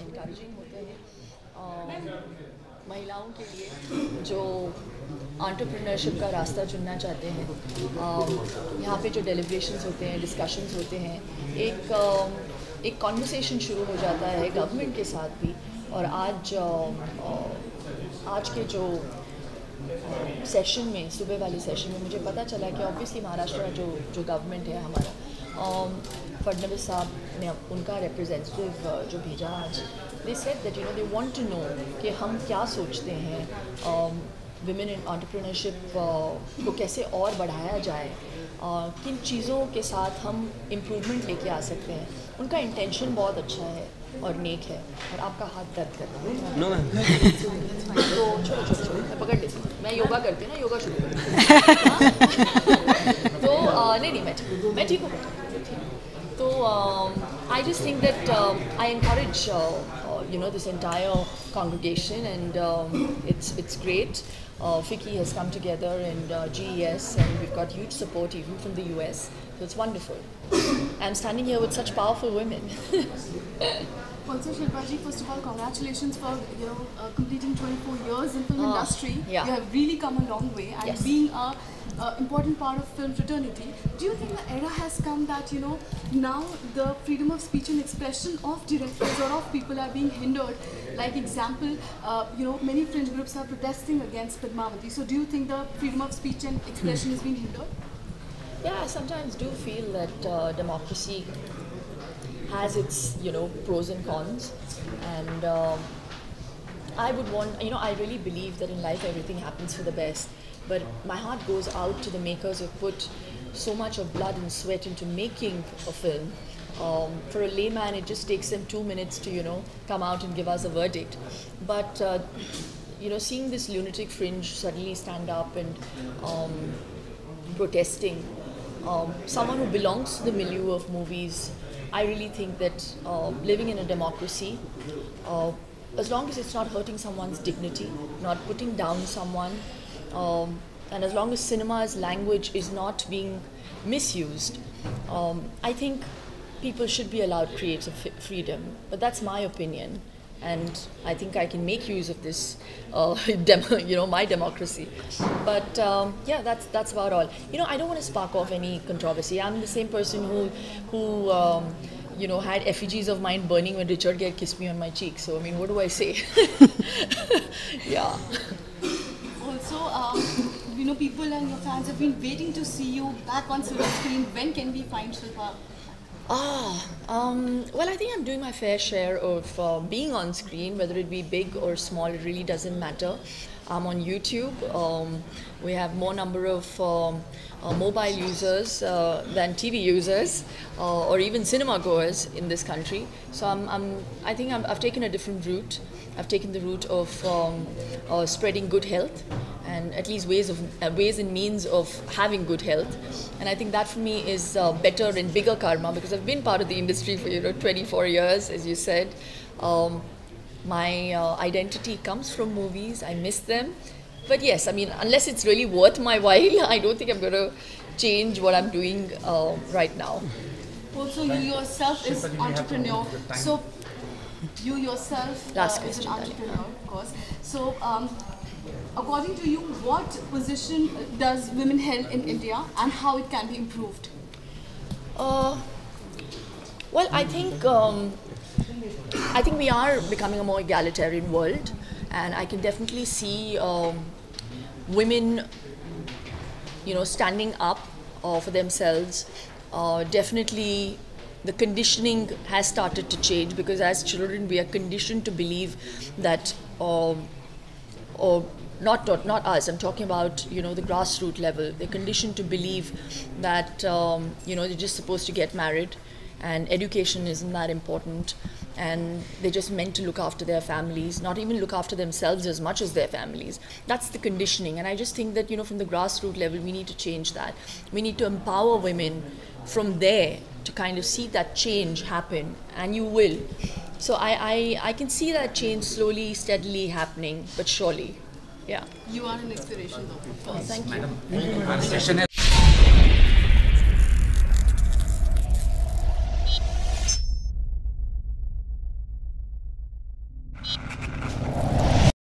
encouraging होते हैं महिलाओं के लिए जो entrepreneurship का रास्ता चुनना चाहते हैं. यहाँ पे जो deliberations होते हैं, discussions होते हैं, एक conversation शुरू हो जाता है government के साथ भी. और आज के जो सेशन में, सुबह वाले सेशन में मुझे पता चला कि ऑब्वियसली महाराष्ट्र का जो गवर्नमेंट है हमारा, फडणवीस साहब ने उनका रिप्रेजेंटेटिव जो भेजा आज, they said that they want to know कि हम क्या सोचते हैं विमेन इन एंटरप्रेन्योरशिप को कैसे और बढ़ाया जाए, किन चीज़ों के साथ हम इम्प्रूवमेंट लेके आ सकते हैं. उनका इंटेंशन बहुत अच्छा है और नेक है. और आपका हाथ दर्द कर रहा है तो छोड़ो मैं पकड़ लेती हूँ. मैं योगा करती हूँ ना, योगा शुरू तो नहीं मैं ठीक हूँ. तो I just think that I encourage this entire congregation, and it's great. Ficci has come together, and GES, and we've got huge support even from the US, so it's wonderful. I'm standing here with such powerful women. Also, Shilpa ji, first of all, congratulations for completing 24 years in film industry. Yeah. You have really come a long way, and Yes. being a important part of film fraternity. Do you think the era has come that now the freedom of speech and expression of directors or of people are being hindered? Like example, many fringe groups are protesting against Padmavati. So, do you think the freedom of speech and expression is being hindered? Yeah, I sometimes do feel that democracy has its pros and cons, and I would want I really believe that in life everything happens for the best, but my heart goes out to the makers who put so much of blood and sweat into making a film. For a layman it just takes them 2 minutes to come out and give us a verdict, but seeing this lunatic fringe suddenly stand up and protesting, someone who belongs to the milieu of movies, I really think that living in a democracy, as long as it's not hurting someone's dignity, not putting down someone, and as long as cinema's language is not being misused, I think people should be allowed creative freedom. But that's my opinion, and I think I can make use of this, my democracy. But yeah, that's about all. I don't want to spark off any controversy. I'm the same person who had effigies of mine burning when Richard Gere kissed me on my cheek. So I mean, what do I say? Yeah. Also, people and your fans have been waiting to see you back on silver screen. When can we find Shilpa? Well, I think I'm doing my fair share of being on screen, whether it be big or small, it really doesn't matter. I'm on YouTube. We have more number of mobile users than TV users or even cinema goers in this country. So I think I've taken a different route. I've taken the route of spreading good health, and at least ways and means of having good health. And I think that for me is better and bigger karma, because I've been part of the industry for 24 years, as you said. My identity comes from movies. I miss them. But yes, I mean, unless it's really worth my while, I don't think I'm going to change what I'm doing right now. Also, you yourself is entrepreneur. So, you yourself is an entrepreneur, of course. So, according to you, what position does women hold in India, and how it can be improved? Well, I think we are becoming a more egalitarian world, and I can definitely see women, standing up for themselves. Definitely, the conditioning has started to change, because as children we are conditioned to believe that, not us, I'm talking about the grassroots level. They're conditioned to believe that they're just supposed to get married, and education isn't that important, and they're just meant to look after their families, not even look after themselves as much as their families. That's the conditioning, and I just think that from the grassroots level we need to change that. We need to empower women from there to kind of see that change happen, and you will. So I can see that change slowly, steadily happening, but surely. Yeah. You are an inspiration, though. Thank you. Madam,